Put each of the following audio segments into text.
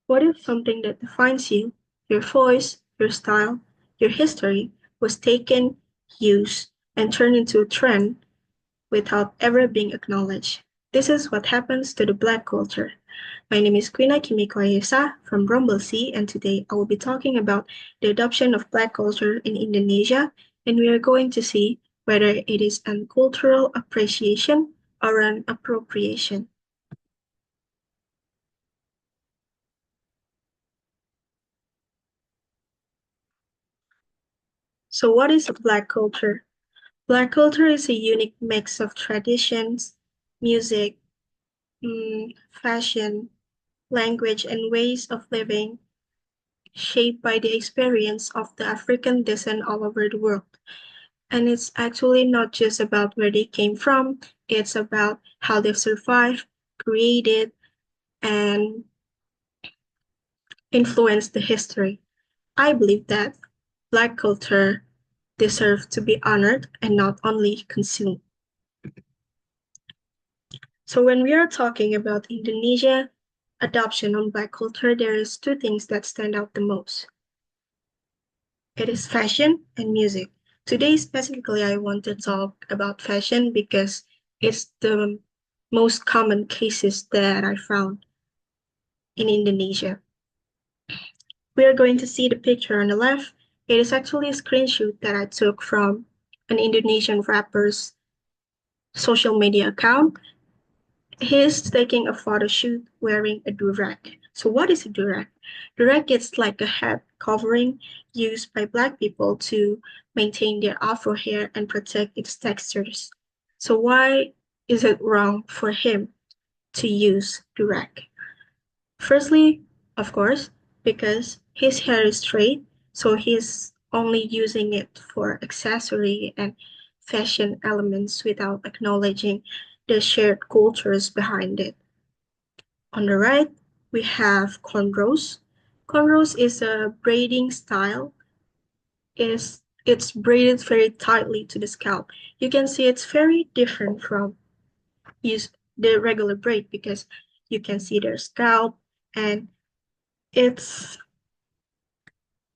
What if something that defines you, your voice, your style, your history, was taken, used, and turned into a trend without ever being acknowledged? This is what happens to the Black culture. My name is Quina Kimiko Ayesa from Brumblesea, and today I will be talking about the adoption of Black culture in Indonesia, and we are going to see whether it is an cultural appreciation or an appropriation. So, what is a Black culture? Black culture is a unique mix of traditions, music, fashion, language, and ways of living shaped by the experience of the African descent all over the world. And it's actually not just about where they came from, it's about how they've survived, created, and influenced the history. I believe that Black culture deserves to be honored and not only consumed. So when we are talking about Indonesia adoption on Black culture, there is two things that stand out the most. It is fashion and music. Today specifically, I want to talk about fashion because it's the most common cases that I found in Indonesia. We are going to see the picture on the left. It is actually a screenshot that I took from an Indonesian rapper's social media account. He's taking a photo shoot wearing a durag. So what is a durag? Durag is like a head covering used by Black people to maintain their afro hair and protect its textures. So why is it wrong for him to use durag? Firstly, of course, because his hair is straight, so he's only using it for accessory and fashion elements without acknowledging the shared cultures behind it. On the right, we have cornrows. Cornrows is a braiding style. It's braided very tightly to the scalp. You can see it's very different from use the regular braid because you can see their scalp and it's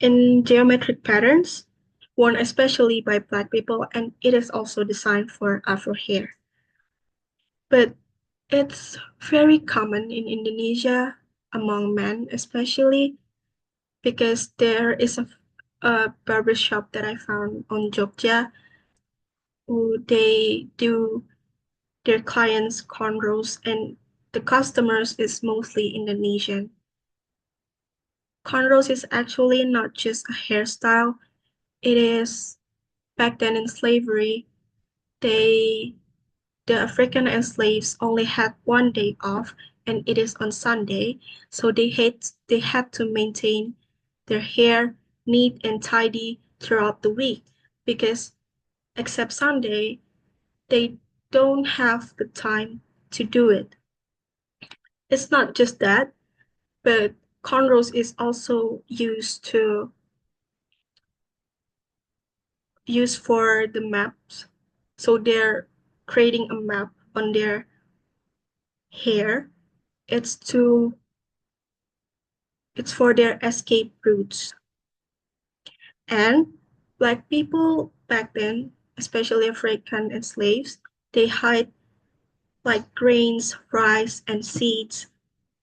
in geometric patterns, worn especially by Black people, and it is also designed for Afro hair. But it's very common in Indonesia among men, especially because there is a barber shop that I found on Jogja who they do their clients cornrows and the customers is mostly Indonesian. Cornrows is actually not just a hairstyle, it is back then in slavery, they the African slaves only had one day off and it is on Sunday, so they had to maintain their hair neat and tidy throughout the week because except Sunday, they don't have the time to do it. It's not just that, but cornrows is also used for the maps. So they're creating a map on their hair. It's to it's for their escape routes. And Black people back then, especially African and slaves, they hide like grains, rice, and seeds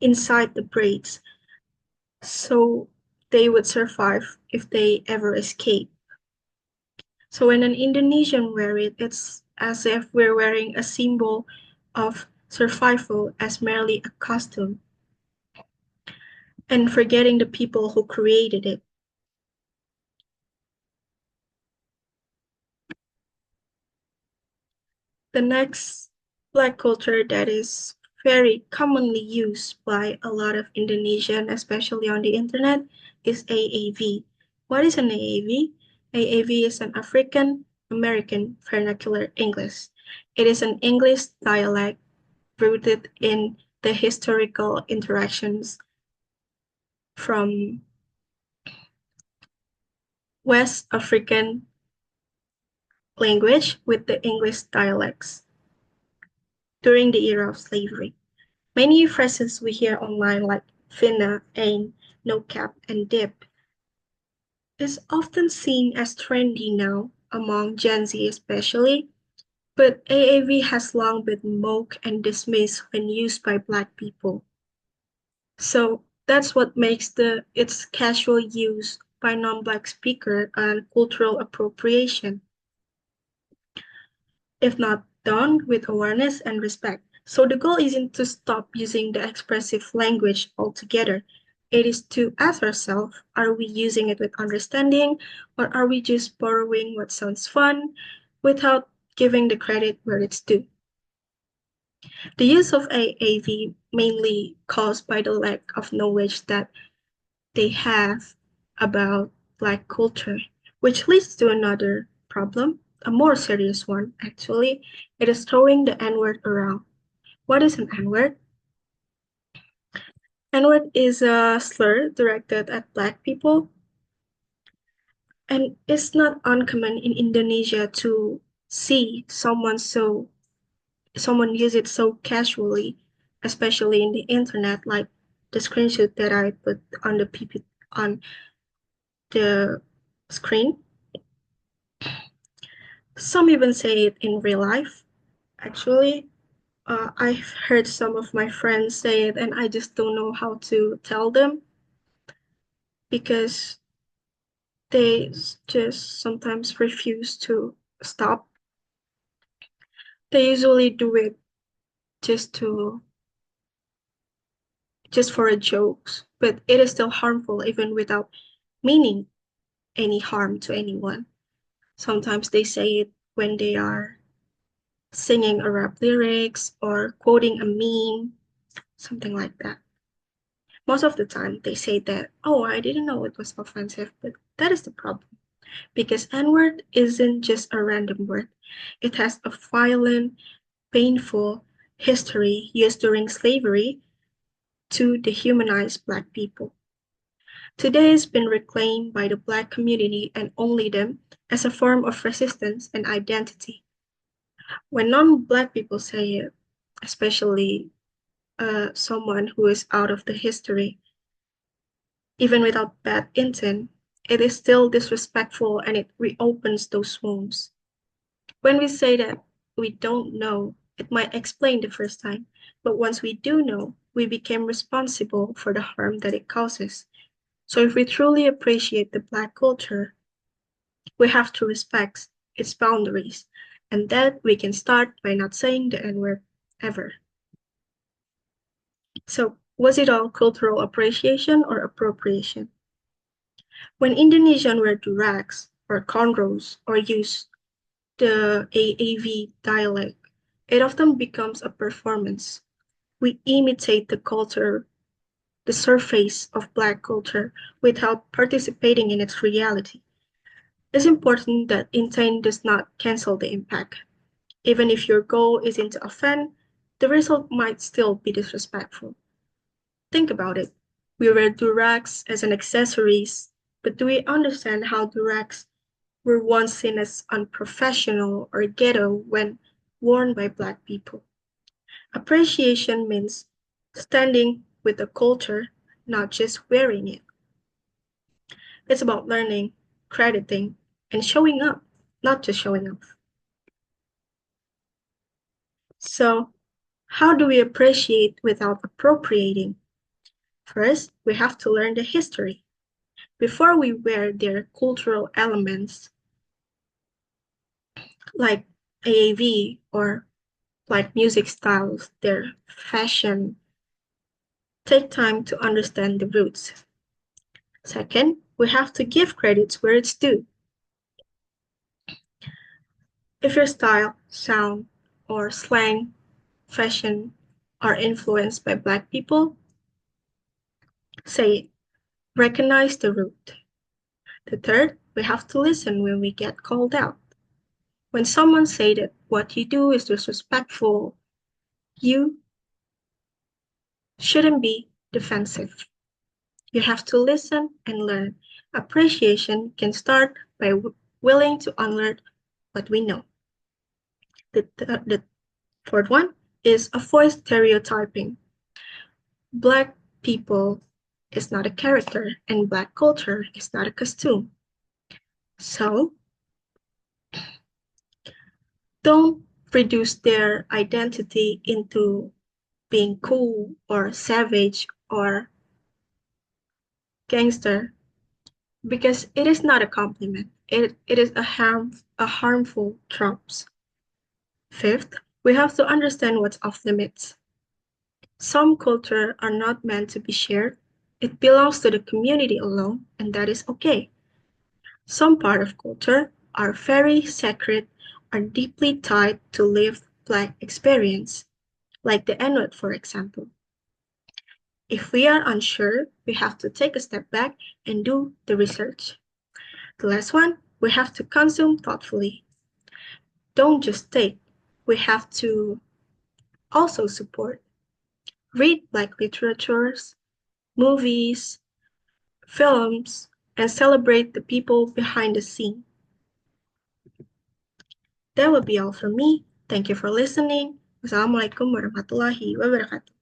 inside the braids, so they would survive if they ever escape. So when an Indonesian wear it, it's as if we're wearing a symbol of survival as merely a costume and forgetting the people who created it. The next Black culture that is very commonly used by a lot of Indonesian, especially on the internet, is AAV. What is an AAV? AAV is an African American vernacular English. It is an English dialect rooted in the historical interactions from West African language with the English dialects during the era of slavery. Many phrases we hear online, like finna, ain, no cap, and dip, is often seen as trendy now, among Gen Z especially, but AAV has long been mocked and dismissed when used by Black people. So that's what makes its casual use by non-Black speaker and cultural appropriation, if not done with awareness and respect. So the goal isn't to stop using the expressive language altogether. It is to ask ourselves, are we using it with understanding, or are we just borrowing what sounds fun without giving the credit where it's due? The use of AAV mainly caused by the lack of knowledge that they have about Black culture, which leads to another problem, a more serious one, actually. It is throwing the N word around. What is an N word? N word is a slur directed at Black people, and it's not uncommon in Indonesia to see someone use it so casually, especially in the internet, like the screenshot that I put on on the screen. Some even say it in real life. Actually, I've heard some of my friends say it, and I just don't know how to tell them because they just sometimes refuse to stop. They usually do it just to just for a joke, but it is still harmful even without meaning any harm to anyone. Sometimes they say it when they are singing a rap lyrics or quoting a meme, something like that. Most of the time they say that, oh, I didn't know it was offensive, but that is the problem. Because N-word isn't just a random word. It has a violent, painful history used during slavery to dehumanize Black people. Today it's been reclaimed by the Black community and only them as a form of resistance and identity. When non-Black people say it, especially someone who is out of the history, even without bad intent, it is still disrespectful and it reopens those wounds. When we say that we don't know, it might explain the first time, but once we do know, we became responsible for the harm that it causes. So if we truly appreciate the Black culture, we have to respect its boundaries, and that we can start by not saying the N-word ever. So was it all cultural appreciation or appropriation? When Indonesian wear durags or cornrows or use the AAV dialect, it often becomes a performance. We imitate the culture, the surface of Black culture, without participating in its reality. It's important that intent does not cancel the impact. Even if your goal isn't to offend, the result might still be disrespectful. Think about it. We wear durags as an accessories, but do we understand how durags were once seen as unprofessional or ghetto when worn by Black people? Appreciation means standing with the culture, not just wearing it. It's about learning, crediting, and showing up, not just showing off. So, how do we appreciate without appropriating? First, we have to learn the history. Before we wear their cultural elements like AAV or like music styles, their fashion, take time to understand the roots. Second, we have to give credits where it's due. If your style, sound, or slang, fashion are influenced by Black people, say, recognize the root. The third, we have to listen when we get called out. When someone say that what you do is disrespectful, you shouldn't be defensive. You have to listen and learn. Appreciation can start by willing to unlearn what we know. The fourth one is avoid stereotyping. Black people is not a character, and Black culture is not a costume. So, don't reduce their identity into being cool or savage or gangster because it is not a compliment. It is a harmful tropes. Fifth, we have to understand what's off limits. Some culture are not meant to be shared. It belongs to the community alone, and that is okay. Some part of culture are very sacred, are deeply tied to lived Black experience, like the N-word, for example. If we are unsure, we have to take a step back and do the research. The last one, we have to consume thoughtfully. Don't just take, we have to also support. Read Black literatures, movies, films, and celebrate the people behind the scene. That would be all from me. Thank you for listening. Wassalamualaikum warahmatullahi wabarakatuh.